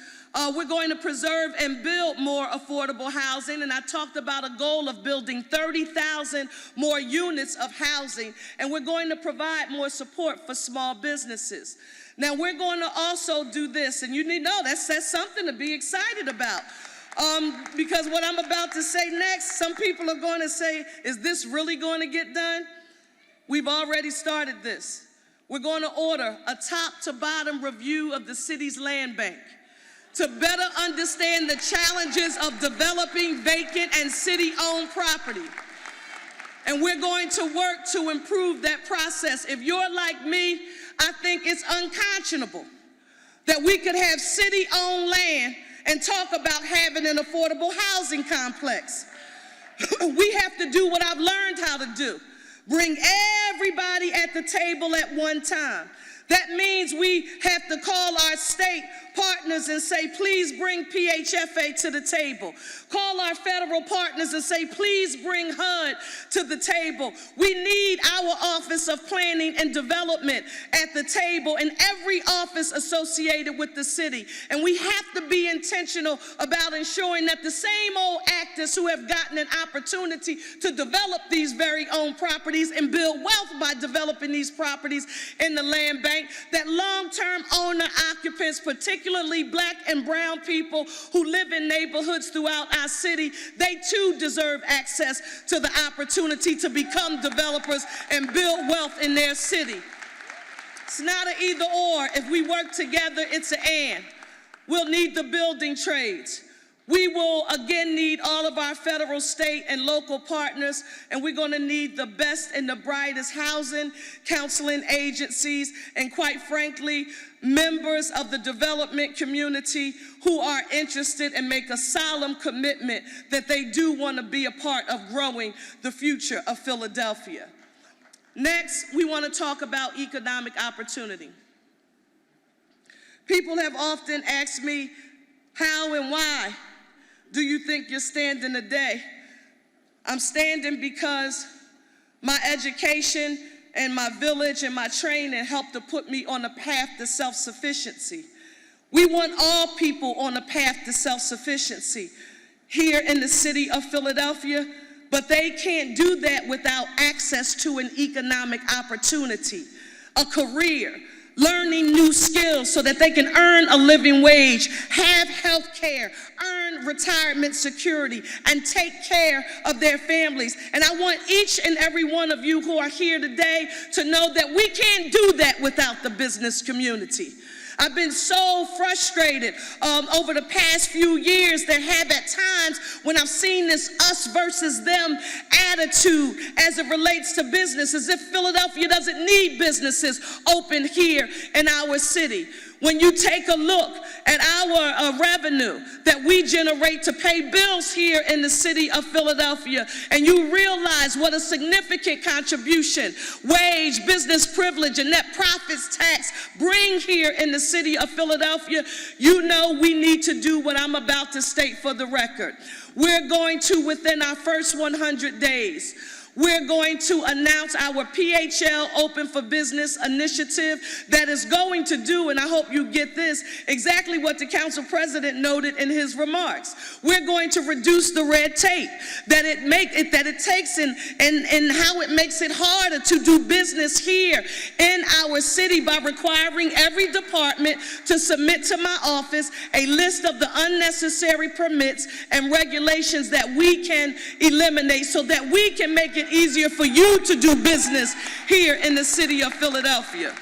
We're going to preserve and build more affordable housing, and I talked about a goal of building 30,000 more units of housing, and we're going to provide more support for small businesses. Now, we're going to also do this, and you need to know that's something to be excited about, because what I'm about to say next, some people are going to say, is this really going to get done? We've already started this. We're going to order a top-to-bottom review of the city's land bank to better understand the challenges of developing vacant and city-owned property. And we're going to work to improve that process. If you're like me, I think it's unconscionable that we could have city-owned land and talk about having an affordable housing complex. We have to do what I've learned how to do. Bring everybody at the table at one time. That means we have to call our state partners and say, please bring PHFA to the table. Call our federal partners and say, please bring HUD to the table. We need our Office of Planning and Development at the table and every office associated with the city. And we have to be intentional about ensuring that the same old actors who have gotten an opportunity to develop these very own properties and build wealth by developing these properties in the land bank bank, that long-term owner occupants, particularly black and brown people who live in neighborhoods throughout our city, they too deserve access to the opportunity to become developers and build wealth in their city. It's not an either or. If we work together, it's an and. We'll need the building trades. We will again need all of our federal, state, and local partners, and we're going to need the best and the brightest housing, counseling agencies, and quite frankly, members of the development community who are interested and make a solemn commitment that they do want to be a part of growing the future of Philadelphia. Next, we want to talk about economic opportunity. People have often asked me, how and why do you think you're standing today? I'm standing because my education and my village and my training helped to put me on a path to self-sufficiency. We want all people on a path to self-sufficiency here in the city of Philadelphia, but they can't do that without access to an economic opportunity, a career, learning new skills so that they can earn a living wage, have health care, earn retirement security, and take care of their families. And I want each and every one of you who are here today to know that we can't do that without the business community. I've been so frustrated over the past few years. There have at times when I've seen this us versus them attitude as it relates to business, as if Philadelphia doesn't need businesses open here in our city. When you take a look at our revenue that we generate to pay bills here in the city of Philadelphia, and you realize what a significant contribution wage, business privilege, and net profits tax bring here in the city of Philadelphia, you know we need to do what I'm about to state for the record. We're going to, within our first 100 days, we're going to announce our PHL Open for Business initiative that is going to do, and I hope you get this, exactly what the council president noted in his remarks. We're going to reduce the red tape that it takes and how it makes it harder to do business here in our city by requiring every department to submit to my office a list of the unnecessary permits and regulations that we can eliminate so that we can make it easier for you to do business here in the city of Philadelphia.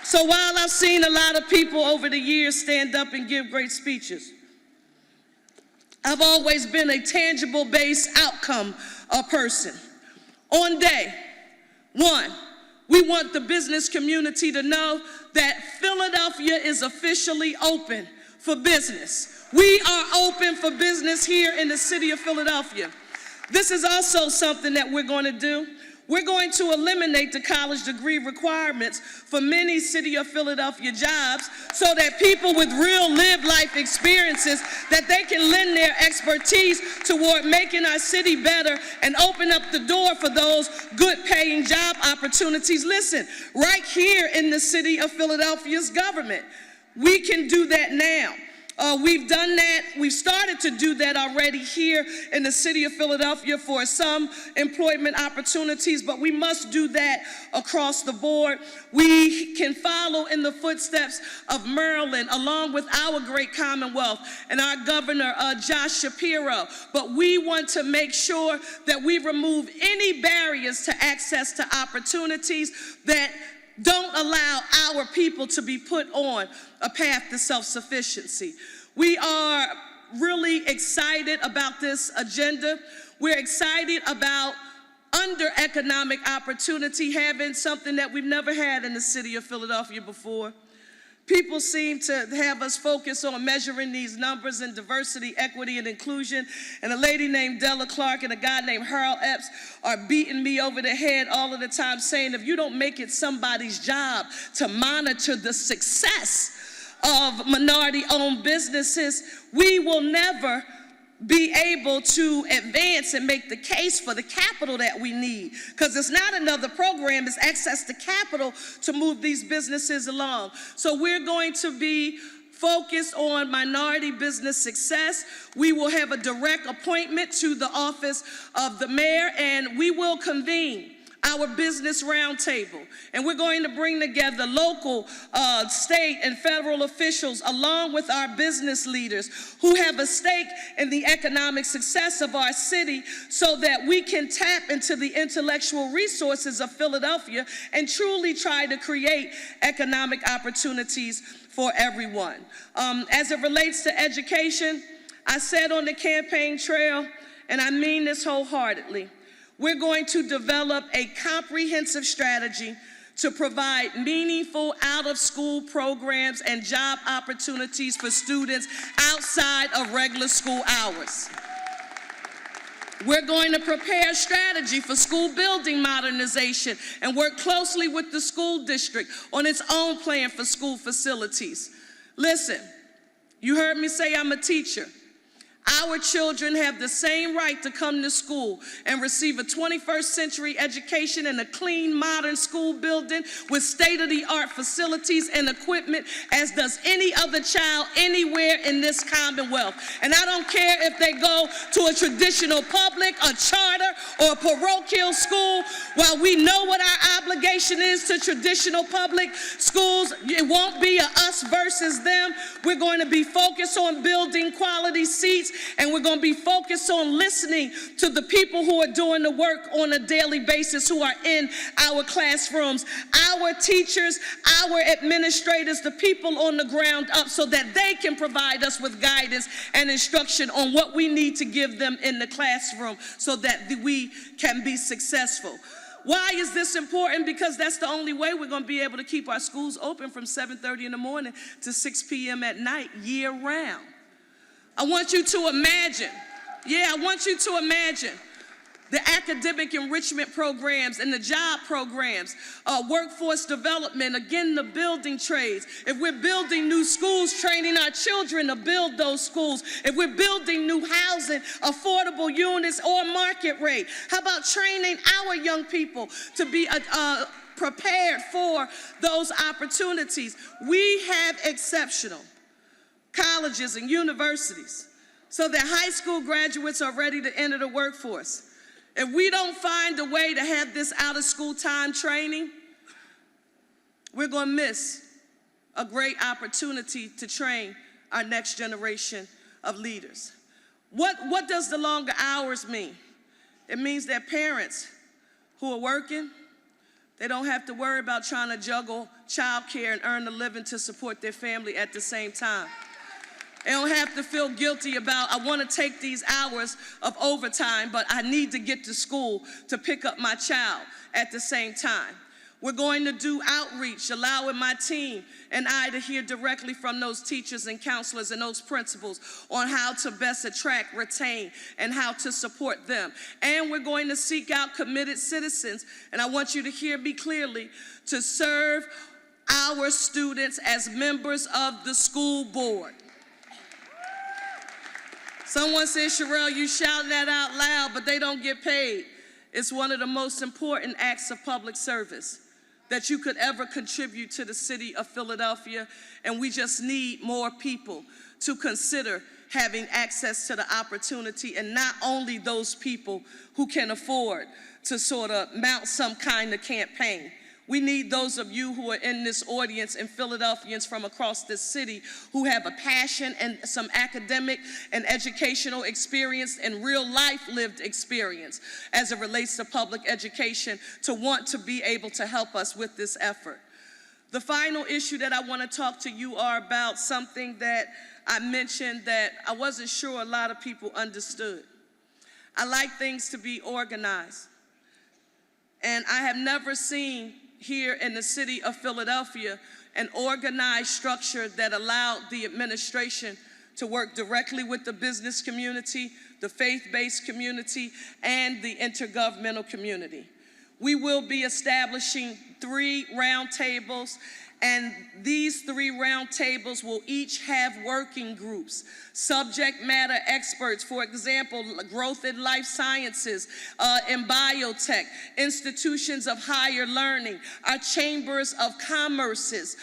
So while I've seen a lot of people over the years stand up and give great speeches, I've always been a tangible based outcome person. On day one, we want the business community to know that Philadelphia is officially open for business. We are open for business here in the city of Philadelphia. This is also something that we're going to do. We're going to eliminate the college degree requirements for many City of Philadelphia jobs so that people with real lived life experiences, that they can lend their expertise toward making our city better and open up the door for those good paying job opportunities. Listen, right here in the City of Philadelphia's government, we can do that now. We've done that. We've started to do that already here in the city of Philadelphia for some employment opportunities, but we must do that across the board. We can follow in the footsteps of Maryland, along with our great Commonwealth and our governor, Josh Shapiro, but we want to make sure that we remove any barriers to access to opportunities that don't allow our people to be put on a path to self-sufficiency. We are really excited about this agenda. We're excited about under economic opportunity having something that we've never had in the city of Philadelphia before. People seem to have us focus on measuring these numbers in diversity, equity, and inclusion. And a lady named Della Clark and a guy named Cherelle L are beating me over the head all of the time saying, if you don't make it somebody's job to monitor the success of minority-owned businesses, we will never be able to advance and make the case for the capital that we need. Because it's not another program, it's access to capital to move these businesses along. So we're going to be focused on minority business success. We will have a direct appointment to the office of the mayor, and we will convene our business roundtable, and we're going to bring together local, state, and federal officials along with our business leaders who have a stake in the economic success of our city so that we can tap into the intellectual resources of Philadelphia and truly try to create economic opportunities for everyone. As it relates to education, I said on the campaign trail, and I mean this wholeheartedly, we're going to develop a comprehensive strategy to provide meaningful out-of-school programs and job opportunities for students outside of regular school hours. We're going to prepare a strategy for school building modernization and work closely with the school district on its own plan for school facilities. Listen, you heard me say I'm a teacher. Our children have the same right to come to school and receive a 21st century education in a clean, modern school building with state-of-the-art facilities and equipment as does any other child anywhere in this Commonwealth. And I don't care if they go to a traditional public, a charter, or a parochial school. While we know what our obligation is to traditional public schools, it won't be a us versus them. We're going to be focused on building quality seats, and we're going to be focused on listening to the people who are doing the work on a daily basis, who are in our classrooms, our teachers, our administrators, the people on the ground up, so that they can provide us with guidance and instruction on what we need to give them in the classroom so that we can be successful. Why is this important? Because that's the only way we're going to be able to keep our schools open from 7:30 in the morning to 6 p.m. at night year round. I want you to imagine, the academic enrichment programs and the job programs, workforce development, again, the building trades. If we're building new schools, training our children to build those schools. If we're building new housing, affordable units or market rate. How about training our young people to be prepared for those opportunities? We have exceptional colleges and universities so that high school graduates are ready to enter the workforce. If we don't find a way to have this out-of-school time training, we're going to miss a great opportunity to train our next generation of leaders. What does the longer hours mean? It means that parents who are working, they don't have to worry about trying to juggle childcare and earn a living to support their family at the same time. They don't have to feel guilty about, I want to take these hours of overtime, but I need to get to school to pick up my child at the same time. We're going to do outreach, allowing my team and I to hear directly from those teachers and counselors and those principals on how to best attract, retain, and how to support them. And we're going to seek out committed citizens, and I want you to hear me clearly, to serve our students as members of the school board. Someone said, Cherelle, you shouting that out loud, but they don't get paid. It's one of the most important acts of public service that you could ever contribute to the city of Philadelphia, and we just need more people to consider having access to the opportunity, and not only those people who can afford to sort of mount some kind of campaign. We need those of you who are in this audience and Philadelphians from across this city who have a passion and some academic and educational experience and real life lived experience as it relates to public education to want to be able to help us with this effort. The final issue that I want to talk to you are about something that I mentioned that I wasn't sure a lot of people understood. I like things to be organized. And I have never seen here in the city of Philadelphia an organized structure that allowed the administration to work directly with the business community, the faith-based community, and the intergovernmental community. We will be establishing 3 roundtables And these 3 roundtables will each have working groups, subject matter experts, for example, growth in life sciences, in biotech, institutions of higher learning, our chambers of commerces,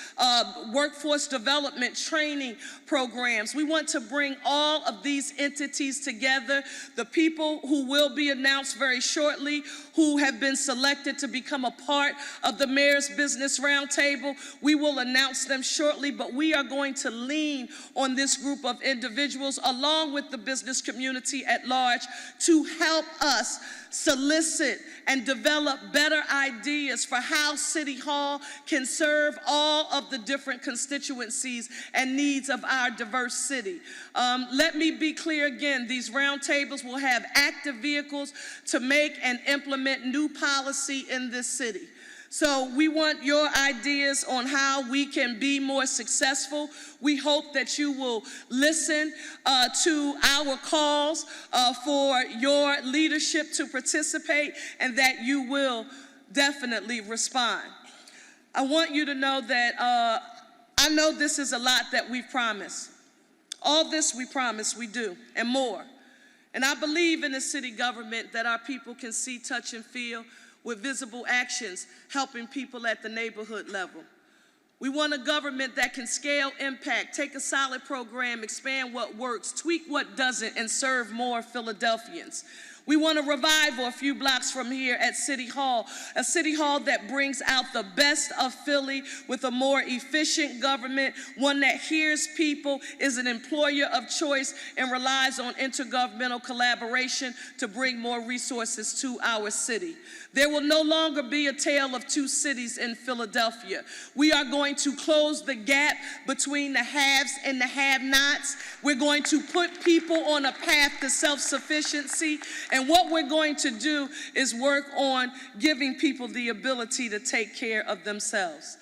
workforce development training programs. We want to bring all of these entities together. The people who will be announced very shortly, who have been selected to become a part of the Mayor's Business Roundtable, we will announce them shortly, but we are going to lean on this group of individuals along with the business community at large to help us solicit and develop better ideas for how City Hall can serve all of the different constituencies and needs of our diverse city. Let me be clear again, these roundtables will have active vehicles to make and implement new policy in this city. So we want your ideas on how we can be more successful. We hope that you will listen to our calls for your leadership to participate, and that you will definitely respond. I want you to know that I know this is a lot that we've promised. All this we promise we do, and more. And I believe in a city government that our people can see, touch, and feel, with visible actions helping people at the neighborhood level. We want a government that can scale impact, take a solid program, expand what works, tweak what doesn't, and serve more Philadelphians. We want a revival a few blocks from here at City Hall, a City Hall that brings out the best of Philly with a more efficient government, one that hears people, is an employer of choice, and relies on intergovernmental collaboration to bring more resources to our city. There will no longer be a tale of two cities in Philadelphia. We are going to close the gap between the haves and the have-nots. We're going to put people on a path to self-sufficiency, and what we're going to do is work on giving people the ability to take care of themselves.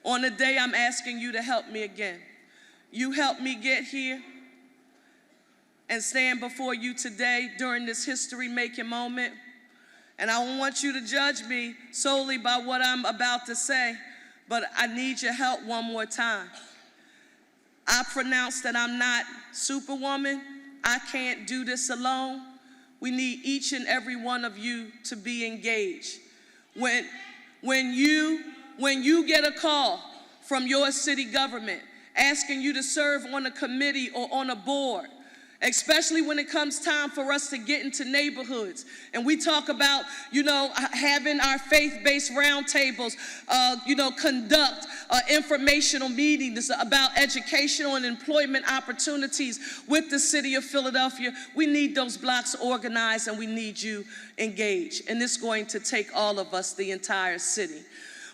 On the day, I'm asking you to help me again. You helped me get here and stand before you today during this history-making moment. And I don't want you to judge me solely by what I'm about to say, but I need your help one more time. I pronounce that I'm not Superwoman. I can't do this alone. We need each and every one of you to be engaged. When you get a call from your city government asking you to serve on a committee or on a board, especially when it comes time for us to get into neighborhoods. And we talk about, having our faith-based roundtables, conduct informational meetings about educational and employment opportunities with the city of Philadelphia. We need those blocks organized, and we need you engaged. And it's going to take all of us, the entire city.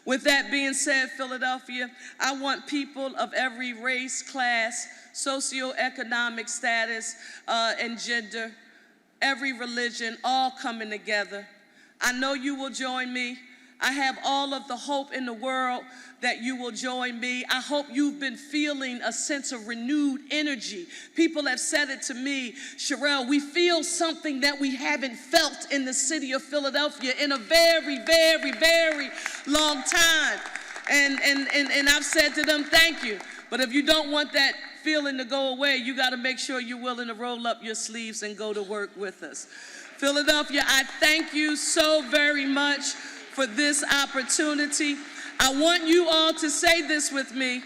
With that being said, Philadelphia, I want people of every race, class, socioeconomic status, and gender, every religion, all coming together. I know you will join me. I have all of the hope in the world that you will join me. I hope you've been feeling a sense of renewed energy. People have said it to me, Cherelle, we feel something that we haven't felt in the city of Philadelphia in a very, very, very long time. And I've said to them, thank you. But if you don't want that feeling to go away, you got to make sure you're willing to roll up your sleeves and go to work with us. Philadelphia, I thank you so very much for this opportunity. I want you all to say this with me.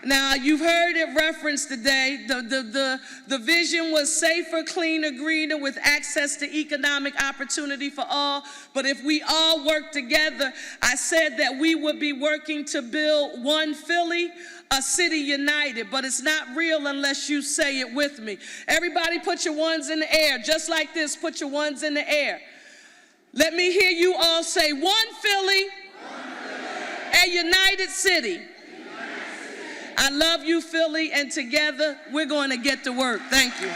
Now, you've heard it referenced today. The vision was safer, cleaner, greener, with access to economic opportunity for all. But if we all work together, I said that we would be working to build one Philly, a city united. But it's not real unless you say it with me. Everybody put your ones in the air. Just like this, put your ones in the air. Let me hear you all say, one Philly, a united city. I love you, Philly, and together we're going to get to work. Thank you.